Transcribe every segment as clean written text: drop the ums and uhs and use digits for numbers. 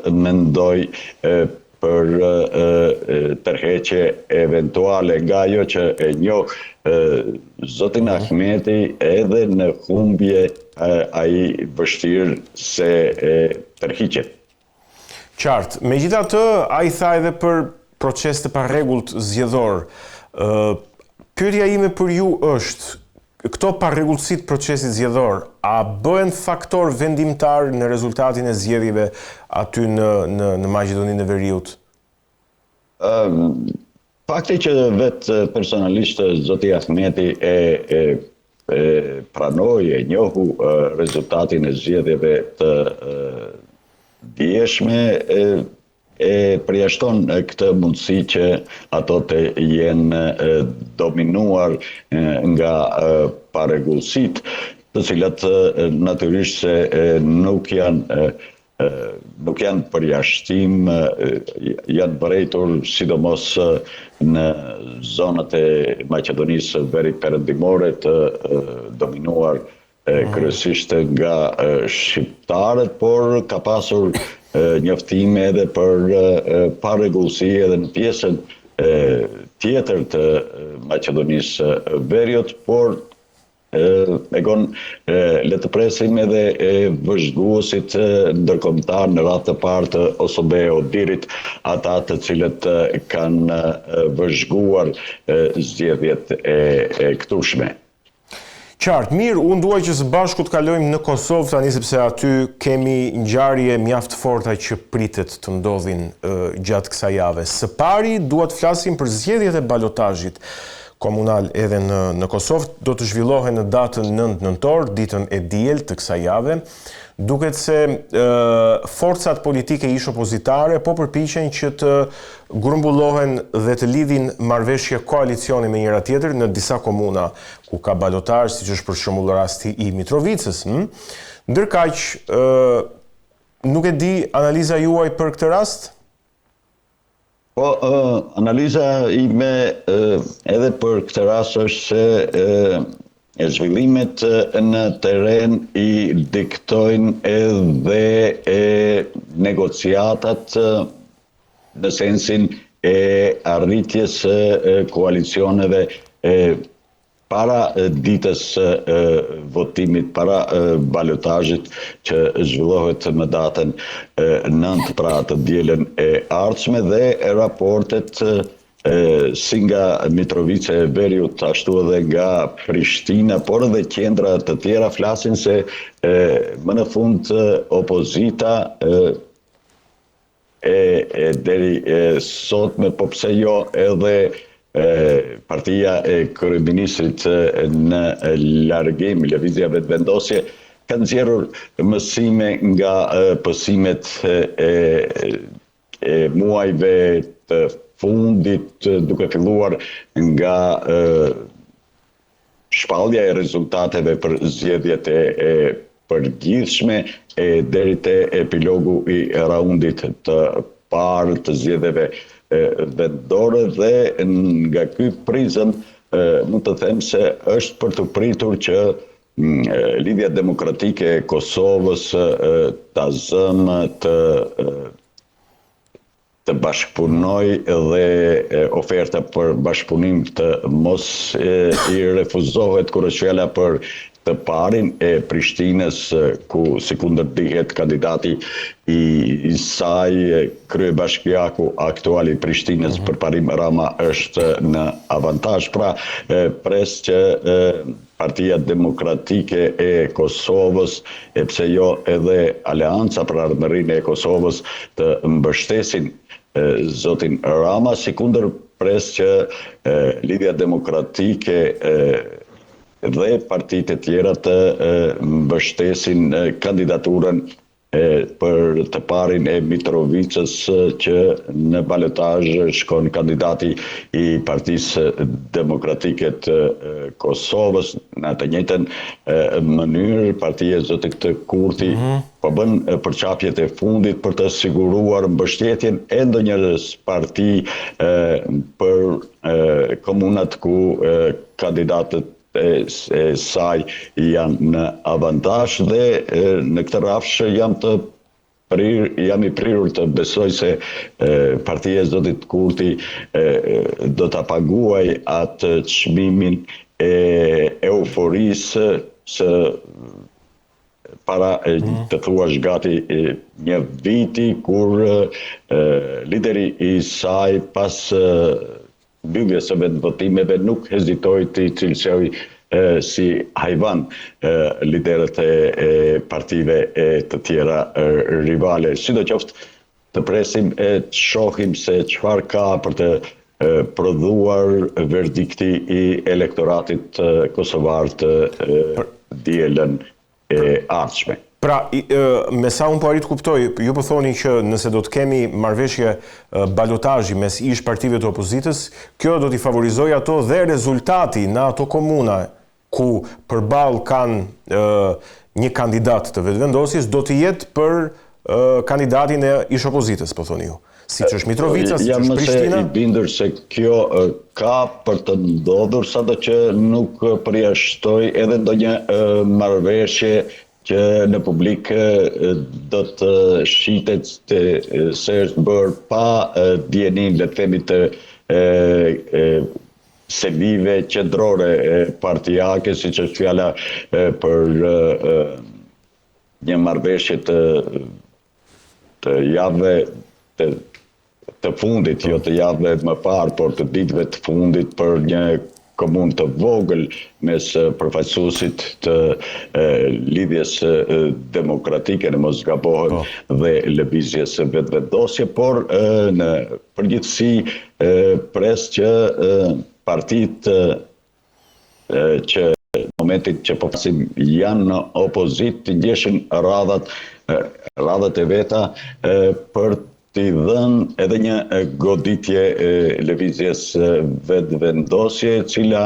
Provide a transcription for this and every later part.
të mendoj për tërheqje eventuale nga ajo që e njoh zotin Ahmeti edhe në humbje ai vështirë se tërhiqet. Qartë. Megjithatë, ai tha edhe për proces të parregullt zgjedhor. Pyetja ime për ju është, këto parregullësitë procesit zgjedhor, a bëhen faktor vendimtar në rezultatin e zgjedhjeve aty në Maqedoninë e Veriut? Fakti që vetë personalisht zoti Ahmeti e pranoi, e njohu rezultatin e zgjedhjeve të dieshme, e përjashton këtë mundësi që ato të jenë dominuar nga parregullësitë, të cilat natyrisht se nuk janë përjashtim, janë vërejtur sidomos në zonat e Maqedonisë Veriperëndimore të dominuar kryesisht nga shqiptarët, por ka pasur njoftime edhe për parregullësi edhe në pjesën tjetër të Maqedonisë Veriut, por le të presim edhe vëzhguesit ndërkombëtar në radhë të parë të OSBE-Odirit, ata të cilët kanë vëzhguar zgjedhjet e këtushme. Qartë, mirë, unë duaj që së bashku të kalojmë në Kosovë tani, sepse aty kemi ngjarje mjaft forta që pritet të ndodhin gjatë kësaj jave. Së pari, dua të flasim për zgjedhjet e balotazhit komunal edhe në Kosovë. Do të zhvillohen në datën 9 nëntor, ditën e diel të kësaj jave. Duket se forcat politike ish opozitare po përpiqen që të grumbullohen dhe të lidhin marrëveshje koalicioni me njëra tjetër në disa komuna ku ka balotazh, siç është për shembull rasti i Mitrovicës. Ndërkaq, nuk e di analiza juaj për këtë rast? Po, analiza ime edhe për këtë rast është se zhvillimet në teren i diktojnë edhe negociatat në sensin e arritjes koalicioneve para ditës votimit, para balotazhit që zhvillohet në datën 9, pra të dielën e ardhshme, dhe raportet si nga Mitrovica e Veriut, ashtu edhe nga Prishtina, por edhe qendra të tjera flasin se më në fund opozita deri sot, po pse jo edhe partia e kryeministrit në largim, lëvizja vetëvendosje, kanë nxjerrur mësime nga pësimet e muajve të fundit, duke filluar nga shpallja e rezultateve për zgjedhjet e përgjithshme deri te epilogu i raundit të parë të zgjedhjeve vendore, dhe nga ky prizëm mund të them se është për të pritur që Lidhja Demokratike e Kosovës ta zëmë të bashkëpunoj dhe oferta për bashkëpunim të mos i refuzohet kur është fjala për të parin e Prishtinës, ku sikundërdihet kandidati i saj, kryebashkiaku aktual i Prishtinës përparim Rama, është në avantazh. Pra, pres që Partia Demokratike e Kosovës, e pse jo edhe Aleanca për Ardhmërinë e Kosovës, të mbështesin zotin Rama, sikundër pres që Lidhja Demokratike dhe partitë e tjera të mbështesin kandidaturën për të parin e Mitrovicës, që në balotazh shkon kandidati i Partisë Demokratike të Kosovës. Në të njëjtën mënyrë, partia e zotit Kurti po bën përqapjet e fundit për të siguruar mbështetjen e ndonjës parti për komunat ku kandidatët e saj janë në avantazh, dhe në këtë rafsh jam të jam i prirur të besoj se partia e Zotit Kurti do ta paguaj atë çmimin e euforisë së para të thuash gati një viti kur lideri i saj pas mbylljes së votimeve nuk hezitoi të cilësoj si hajvan liderët e partive të tjera rivale. Sidoqoftë të presim e të shohim se çfarë ka për të prodhuar verdikti i elektoratit kosovar të dielën e ardhshme. Pra, me sa unë po arrit kuptoj, ju po thoni që nëse do të kemi marrëveshje balotazhi mes ish partive të opozitës, kjo do t'i favorizojë ato dhe rezultati në ato komuna ku përballë kanë një kandidat të vetëvendosjes do të jetë për kandidatin e ish opozitës, po thoni ju. Si që është Mitrovica, si që është Prishtina? Jam i bindur se kjo ka për të ndodhur, sado që nuk përjashtoj edhe ndonjë marrëveshje që në publik do të shitet se është bërë pa dijenin, le të themi, të selive qendrore partijake, siç është fjala për një marrëveshje të javëve të fundit, jo të javëve më parë, por të ditëve të fundit për një komunë të vogël mes përfaqësuesit të lidhjes demokratike, në mos gabohem, dhe lëvizjes vetëvendosje, por në përgjithësi pres që partitë që në momentin që po flasim janë në opozit të ndjeshin radhat e veta për t'i dhënë edhe një goditje lëvizjes vetëvendosje, e cila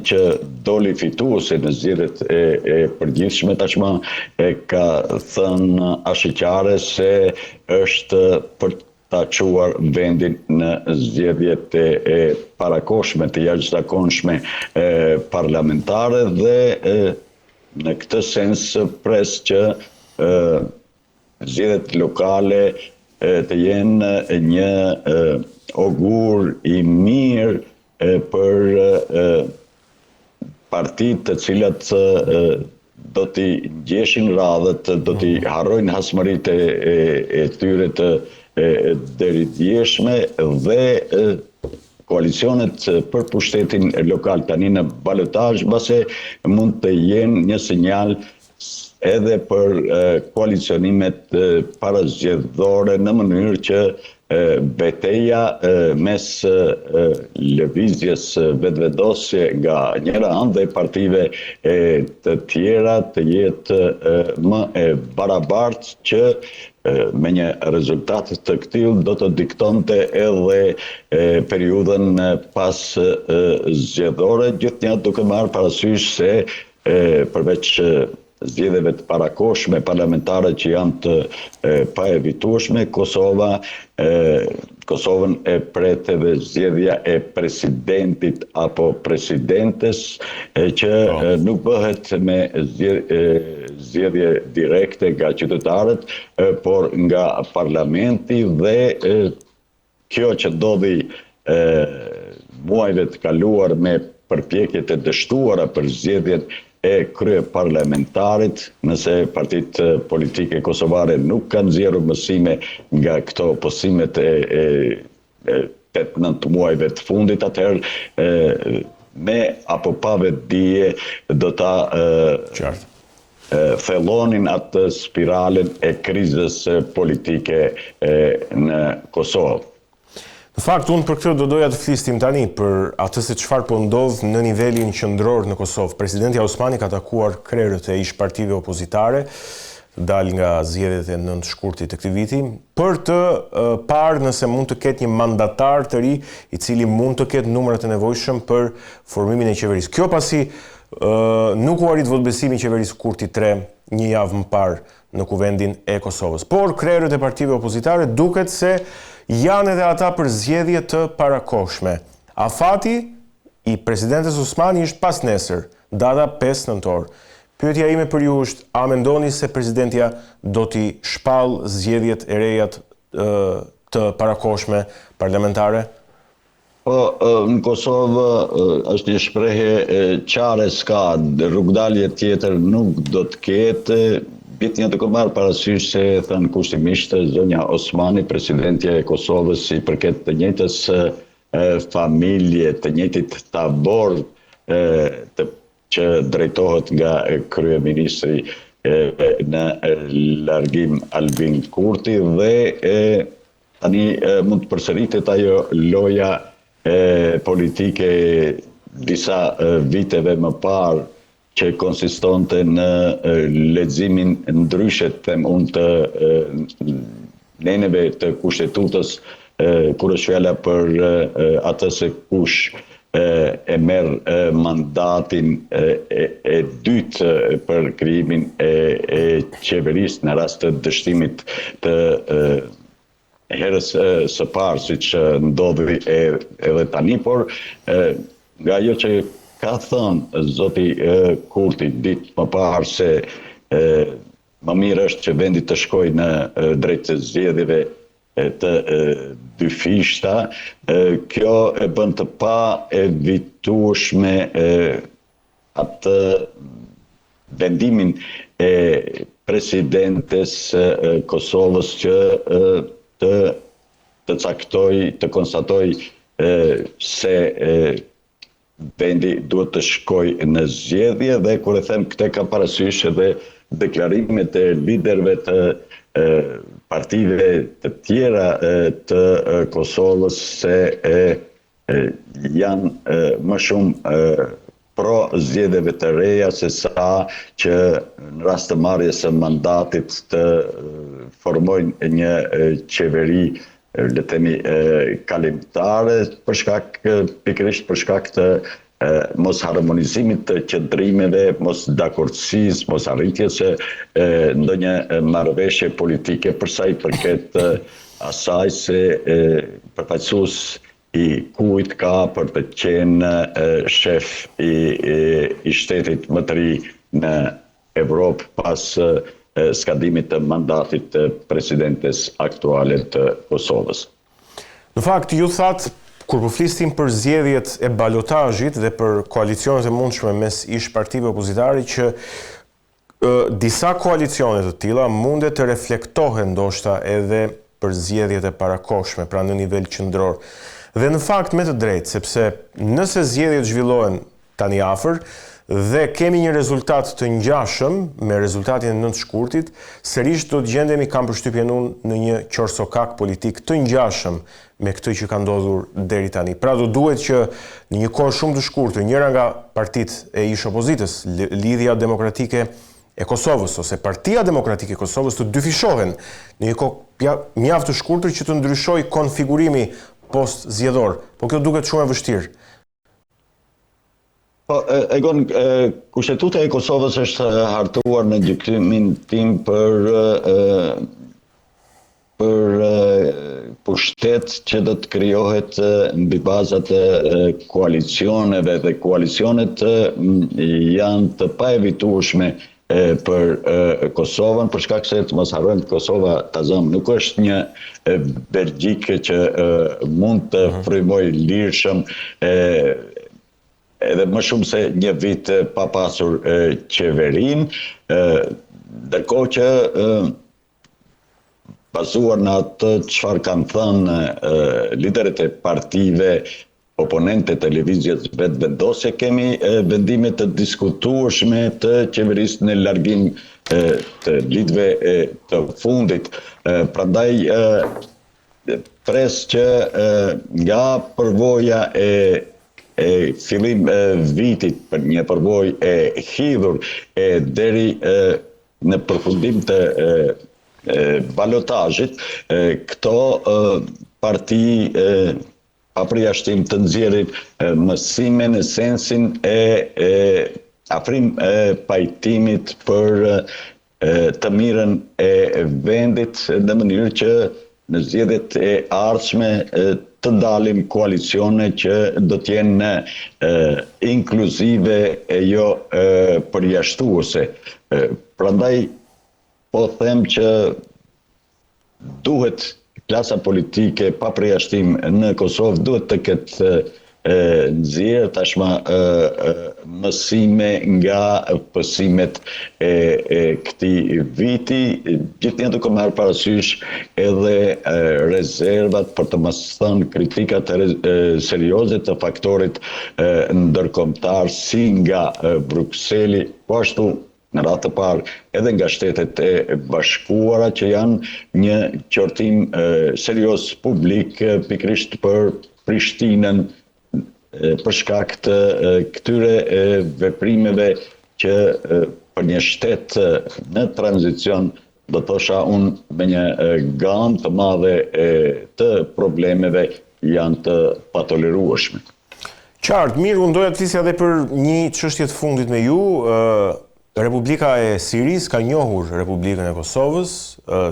që doli fituese në zgjedhjet e përgjithshme tashmë ka thënë ashiqare se është për ta quar vendin në zgjedhjet e parakohshme të jashtëzakonshme parlamentare dhe në këtë sens pres që zgjedhjet lokale të jenë një ogur i mirë për partitë të cilat do t'i ndjeshin radhët, do t'i harrojnë hasmëritë e tyre të deritjeshme dhe koalicionet për pushtetin lokal tani në balotazh mbase mund të jenë një sinjal edhe për koalicionimet parazgjedhore në mënyrë që betejja mes lëvizjes vetëvendosje nga njëra anë dhe partive të tjera të jetë më e barabartë që me një rezultat të këtill do të diktonte edhe periudhën pas zgjedhore, gjithnjë duke marrë parasysh se përveç zgjedhjeve të parakohshme parlamentare që janë të paevitueshme, Kosovën e pret edhe zgjedhja e presidentit apo presidentes që nuk bëhet me zgjedhje direkte nga qytetarët, por nga parlamenti dhe kjo që ndodhi muajve të kaluar me përpjekjet e dështuara për zgjedhjen e krye parlamentarit, nëse partitë politike kosovare nuk kanë nxjerrur mësime nga këto posimet e 8-9 muajve të fundit, atëherë me apo pa vetdije do ta thellonin atë spiralen e krizës politike në Kosovë. Në fakt, unë për këtë do doja të flistim tani për atë se çfarë po ndodh në nivelin qendror në Kosovë. Presidenti Osmani ka takuar krerët e ish partive opozitare, dal nga zgjedhjet e 9 shkurtit të këtij viti, për të parë nëse mund të ketë një mandatar të ri i cili mund të ketë numrat e nevojshëm për formimin e qeverisë. Kjo pasi nuk u arrit votbesimi i qeverisë Kurti 3 një javë më parë në kuvendin e Kosovës. Por krerët e partive opozitare duket se janë edhe ata për zgjedhje të parakohshme. Afati i presidentes Osmani është pas nesër, data 5 nëntor. Pyetja ime për ju është, a mendoni se presidentja do t'i shpall zgjedhjet e reja të parakoshme parlamentare? Po, në Kosovë është një shprehje qare, s'ka rrugdalje tjetër nuk do të ketë. Bitnja të marrë parasysh se thënë kushtimisht zonja Osmani, presidentja e Kosovës, i përket të njëjtës familje, të njëjtit tabor që drejtohet nga kryeministri në largim Albin Kurti dhe tani mund të përsëritet ajo loja politike disa viteve më parë që konsistonte në leximin ndryshe unë të neneve të kushtetutës kur është fjala për atë se kush e merr mandatin e dytë për krijimin e qeverisë në rast të dështimit të herës së parë, siç ndodhi edhe tani, por nga ajo që ka thënë zoti Kurti ditë më parë se më mirë është që vendi të shkojë në drejt zgjedhjeve të dyfishta, kjo e bën të pa evitueshme atë vendimin e presidentes Kosovës që të caktoj, të konstatoj se vendi duhet të shkoj në zgjedhje dhe kur e them këtë ka parasysh edhe deklarimet e liderëve të partive të tjera të Kosovës se janë më shumë pro zgjedhjeve të reja se sa që në rast të marrjes së mandatit të formojnë një qeveri le të themi kalimtare pikërisht për shkak të mos harmonizimit të qëndrimeve, mos dakordësisë, mos arritjes së ndonjë marrëveshje politike për sa i përket asaj se përfaqësues i kujt ka për të qenë shef i shtetit më të ri në Evropë pas skadimit të mandatit të presidentes aktuale të Kosovës. Në fakt, ju thatë, kur po flistim për zgjedhjet e balotazhit dhe për koalicionet e mundshme mes ish partive opozitare, që disa koalicione të tilla mundet të reflektohen ndoshta edhe për zgjedhjet e parakoshme, pra në nivel qendror. Dhe në fakt me të drejtë, sepse nëse zgjedhjet zhvillohen tani afër dhe kemi një rezultat të ngjashëm me rezultatin e 9 shkurtit, sërish do të gjendemi, kam përshtypjen unë, në një qorsokak politik të ngjashëm me këtë që ka ndodhur deri tani. Pra do duhet që në një kohë shumë të shkurtër, njëra nga partitë e ish opozitës, Lidhja Demokratike e Kosovës ose Partia Demokratike e Kosovës, të dyfishohen në një kohë mjaft të shkurtër që të ndryshojë konfigurimi post-zgjedhor. Po kjo duket shumë e vështirë. Po, Egon, kushtetuta e Kosovës është hartuar në gjykimin tim për pushtet që do të krijohet mbi bazat e koalicioneve dhe koalicionet janë të paevitueshme për Kosovën, për shkak se të mos harrojmë Kosova tazëm nuk është një Belgjikë që mund të frymojë lirshëm edhe më shumë se një vit pa pasur qeverin, ndërkohë që bazuar në atë çfarë kanë thënë liderët e partive oponente televizjes vetë vendosje, kemi vendime të diskutueshme të qeverisë në largim të viteve të fundit. Prandaj pres që nga përvoja e fillim vitit për një përvojë e hidhur deri në përfundim të balotazhit, këto parti pa përjashtim të nxjerrin mësime në sensin e afrim pajtimit për të mirën e vendit në mënyrë që në zgjedhjet e ardhshme të dalim koalicione që do t'jenë inkluzive e jo përjashtuese. Prandaj po them që duhet klasa politike pa përjashtim në Kosovë duhet të ketë nxjerrë tashma mësime nga pësimet e këtij viti, gjithnjë duke marrë parasysh edhe rezervat, për të mos thënë kritikat serioze të faktorit ndërkombëtar si nga Brukseli, po ashtu në radhë të parë edhe nga Shtetet e Bashkuara që janë një qortim serioz publik pikërisht për Prishtinën për shkak të këtyre veprimeve që për një shtet në tranzicion do thosha unë me një gamë të madhe të problemeve janë të patolerueshme. Qartë, mirë, unë doja të flisja edhe për një çështje të fundit me ju. Republika e Sirisë ka njohur Republikën e Kosovës,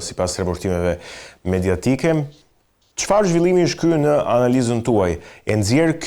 sipas raportimeve mediatike. Çfarë zhvillimi është ky në analizën tuaj? E nxjerr